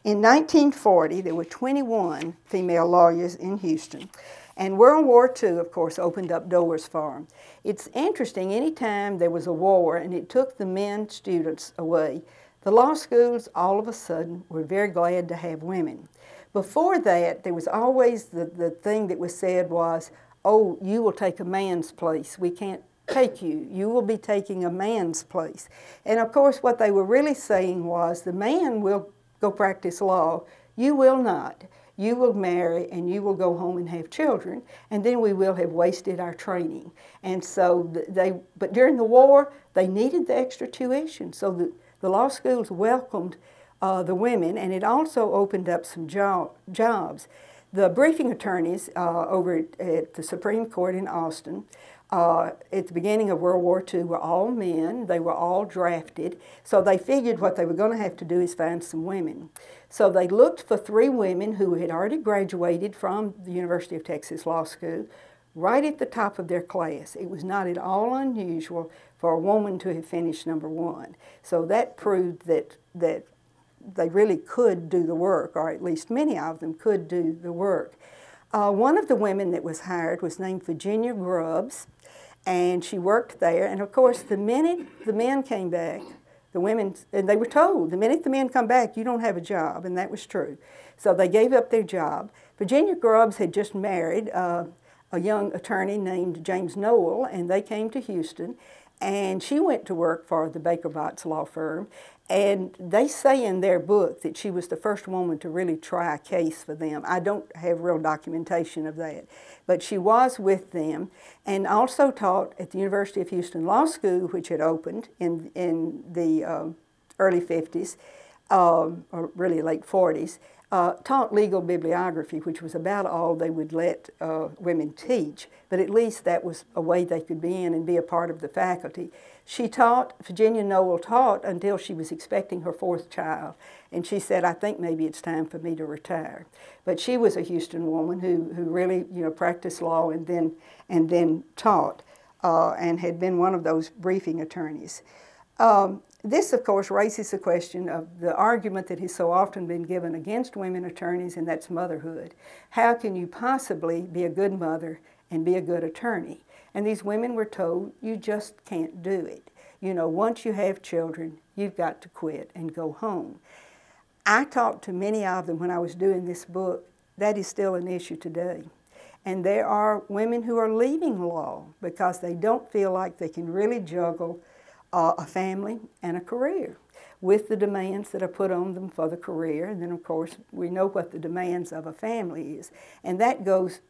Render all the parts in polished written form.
In 1940, there were 21 female lawyers in Houston. And World War II, of course, opened up doors for them. It's interesting, anytime there was a war and it took the men students away, the law schools all of a sudden were very glad to have women. Before that, there was always the thing that was said was, oh, you will take a man's place. We can't take you. You will be taking a man's place. And of course, what they were really saying was, the man will go practice law. You will not. You will marry and you will go home and have children, and then we will have wasted our training. And so but during the war, they needed the extra tuition. So the law schools welcomed the women, and it also opened up some jobs. The briefing attorneys over at the Supreme Court in Austin at the beginning of World War II were all men. They were all drafted. So they figured what they were going to have to do is find some women. So they looked for 3 women who had already graduated from the University of Texas Law School, right at the top of their class. It was not at all unusual for a woman to have finished number 1. So that proved that they really could do the work, or at least many of them could do the work. One of the women that was hired was named Virginia Grubbs, and she worked there. And of course, the minute the men came back, the women, and they were told, the minute the men come back, you don't have a job, and that was true. So they gave up their job. Virginia Grubbs had just married a young attorney named James Noel, and they came to Houston, and she went to work for the Baker Botts law firm. And they say in their book that she was the first woman to really try a case for them. I don't have real documentation of that. But she was with them, and also taught at the University of Houston Law School, which had opened in the early 50s, or really late 40s, taught legal bibliography, which was about all they would let women teach. But at least that was a way they could be in and be a part of the faculty. She taught, Virginia Noel taught until she was expecting her 4th child. And she said, I think maybe it's time for me to retire. But she was a Houston woman who really, practiced law and then taught, and had been one of those briefing attorneys. This, of course, raises the question of the argument that has so often been given against women attorneys, and that's motherhood. How can you possibly be a good mother and be a good attorney? And these women were told, you just can't do it. Once you have children, you've got to quit and go home. I talked to many of them when I was doing this book. That is still an issue today. And there are women who are leaving law because they don't feel like they can really juggle a family and a career with the demands that are put on them for the career. And then, of course, we know what the demands of a family is. And that goes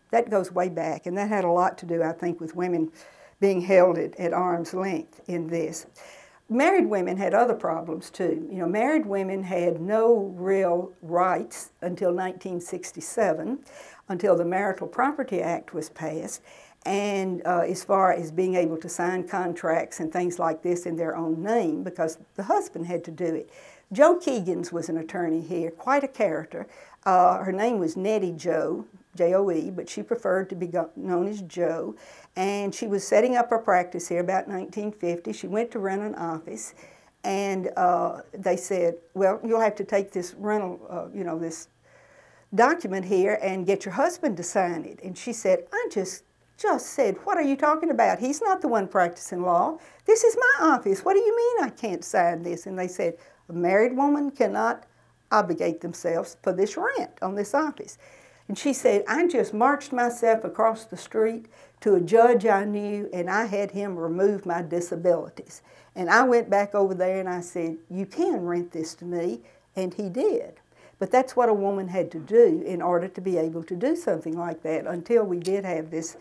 way back. And that had a lot to do, I think, with women being held at arm's length in this. Married women had other problems, too. Married women had no real rights until 1967, until the Marital Property Act was passed. And as far as being able to sign contracts and things like this in their own name, because the husband had to do it. Jo Keegans was an attorney here, quite a character. Her name was Nettie Jo, J-O-E, but she preferred to be known as Jo. And she was setting up her practice here about 1950. She went to rent an office, and they said, well, you'll have to take this rental, this document here and get your husband to sign it. And she said, I just said, what are you talking about? He's not the one practicing law. This is my office. What do you mean I can't sign this? And they said, a married woman cannot obligate themselves for this rent on this office. And she said, I just marched myself across the street to a judge I knew, and I had him remove my disabilities. And I went back over there and I said, you can rent this to me, and he did. But that's what a woman had to do in order to be able to do something like that until we did have this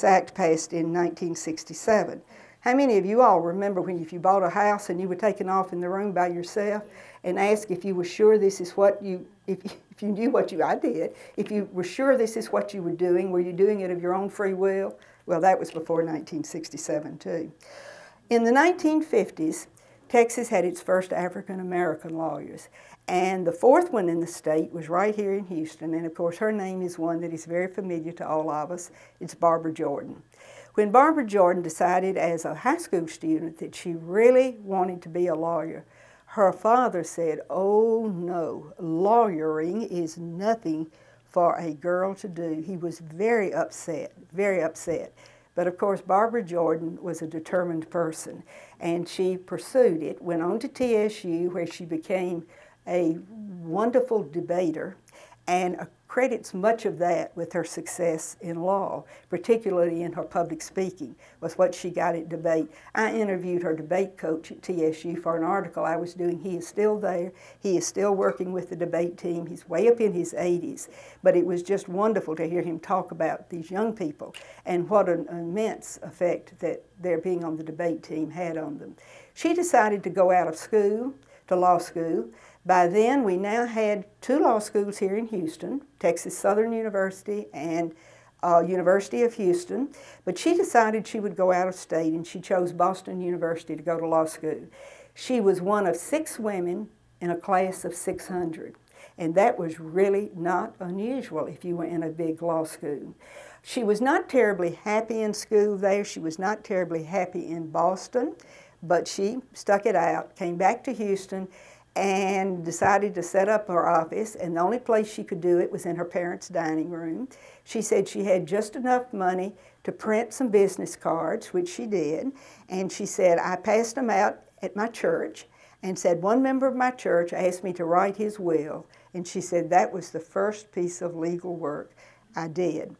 act passed in 1967. How many of you all remember when if you bought a house and you were taken off in the room by yourself and asked if you were sure this is what you, if you knew what you, I did, if you were sure this is what you were doing you doing it of your own free will? Well, that was before 1967 too. In the 1950s, Texas had its first African-American lawyers. And the 4th one in the state was right here in Houston. And of course, her name is one that is very familiar to all of us. It's Barbara Jordan. When Barbara Jordan decided as a high school student that she really wanted to be a lawyer, her father said, "Oh no, lawyering is nothing for a girl to do." He was very upset, very upset. But of course, Barbara Jordan was a determined person, and she pursued it, went on to TSU, where she became a wonderful debater, and credits much of that with her success in law, particularly in her public speaking, was what she got at debate. I interviewed her debate coach at TSU for an article I was doing. He is still there. He is still working with the debate team. He's way up in his 80s, but it was just wonderful to hear him talk about these young people and what an immense effect that their being on the debate team had on them. She decided to go out of school, to law school. By then, we now had 2 law schools here in Houston, Texas Southern University and University of Houston, but she decided she would go out of state, and she chose Boston University to go to law school. She was one of 6 women in a class of 600, and that was really not unusual if you were in a big law school. She was not terribly happy in school there. She was not terribly happy in Boston, but she stuck it out, came back to Houston, and decided to set up her office, and the only place she could do it was in her parents' dining room. She said she had just enough money to print some business cards, which she did, and she said, I passed them out at my church, and said one member of my church asked me to write his will, and she said that was the first piece of legal work I did.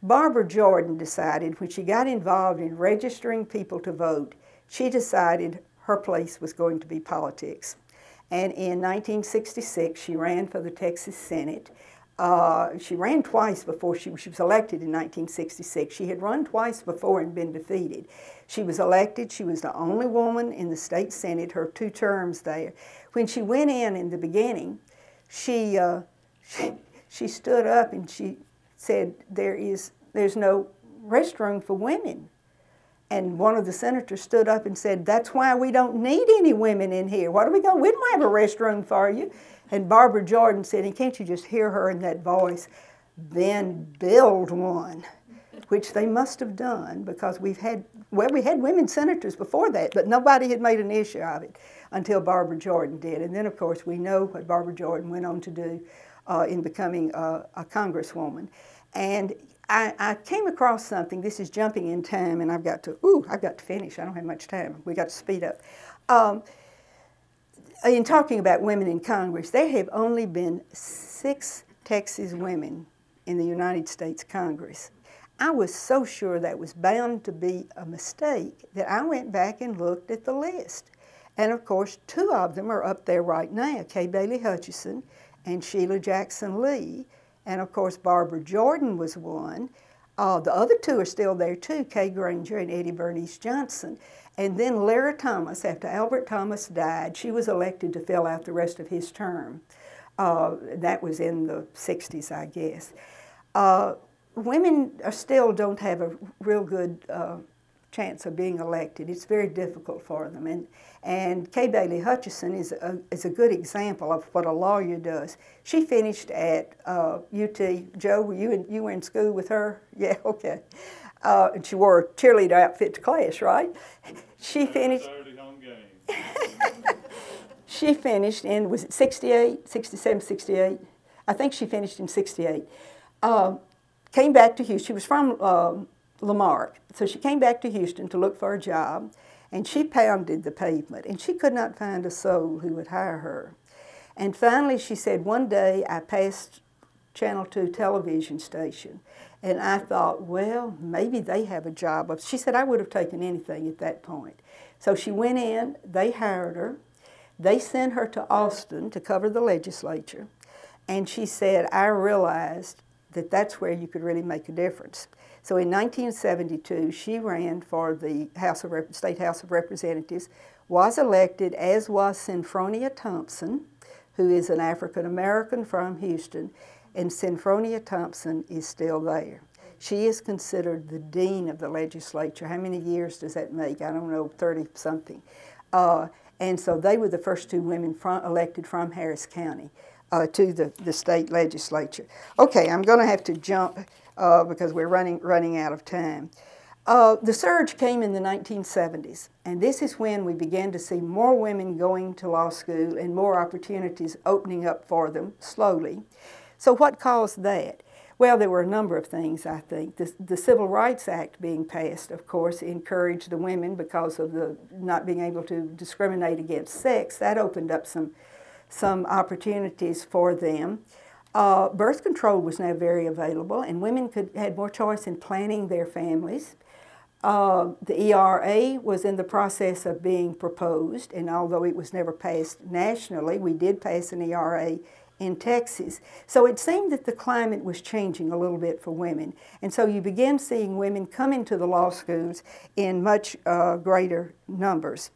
Barbara Jordan decided, when she got involved in registering people to vote, she decided her place was going to be politics. And in 1966, she ran for the Texas Senate. She ran twice before she was elected in 1966. She had run twice before and been defeated. She was elected. She was the only woman in the state Senate, her 2 terms there. When she went in the beginning, she stood up and she said, there's no restroom for women. And one of the senators stood up and said, that's why we don't need any women in here. What are we going? We don't have a restroom for you. And Barbara Jordan said, and can't you just hear her in that voice? Then build one, which they must have done, because we had women senators before that, but nobody had made an issue of it until Barbara Jordan did. And then, of course, we know what Barbara Jordan went on to do in becoming a congresswoman. And I came across something. This is jumping in time, and I've got to finish. I don't have much time. We got to speed up. In talking about women in Congress, there have only been 6 Texas women in the United States Congress. I was so sure that was bound to be a mistake that I went back and looked at the list. And of course, 2 of them are up there right now, Kay Bailey Hutchison and Sheila Jackson Lee. And of course, Barbara Jordan was one. The other 2 are still there too, Kay Granger and Eddie Bernice Johnson. And then Lara Thomas, after Albert Thomas died, she was elected to fill out the rest of his term. That was in the 60s, I guess. Women still don't have a real good chance of being elected. It's very difficult for them. And Kay Bailey Hutchison is a good example of what a lawyer does. She finished at UT. Joe, you were in school with her? Yeah, okay. And she wore a cheerleader outfit to class, right? She finished. She finished in, was it 68, 67, 68? I think she finished in 68. Came back to Houston. She was from Lamarck, so she came back to Houston to look for a job, and she pounded the pavement, and she could not find a soul who would hire her. And finally she said, one day I passed Channel 2 television station, and I thought, well, maybe they have a job. She said, I would have taken anything at that point. So she went in, they hired her, they sent her to Austin to cover the legislature, and she said, I realized that that's where you could really make a difference. So in 1972, she ran for the State House of Representatives, was elected, as was Synfronia Thompson, who is an African-American from Houston, and Synfronia Thompson is still there. She is considered the dean of the legislature. How many years does that make? I don't know, 30-something. And so they were the first 2 women elected from Harris County to the state legislature. Okay, I'm going to have to jump because we're running out of time. The surge came in the 1970s, and this is when we began to see more women going to law school and more opportunities opening up for them slowly. So what caused that? Well, there were a number of things, I think. The Civil Rights Act being passed, of course, encouraged the women because of the not being able to discriminate against sex. That opened up some opportunities for them. Birth control was now very available, and women had more choice in planning their families. The ERA was in the process of being proposed, and although it was never passed nationally, we did pass an ERA in Texas. So it seemed that the climate was changing a little bit for women. And so you began seeing women come into the law schools in much greater numbers.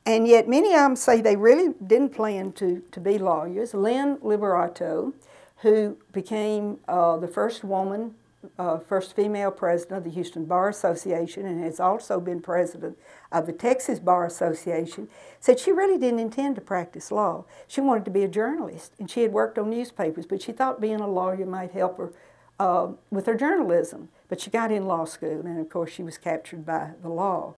And yet many of them say they really didn't plan to be lawyers. Lynn Liberato, who became the first woman, first female president of the Houston Bar Association and has also been president of the Texas Bar Association, said she really didn't intend to practice law. She wanted to be a journalist, and she had worked on newspapers, but she thought being a lawyer might help her with her journalism. But she got in law school, and of course she was captured by the law.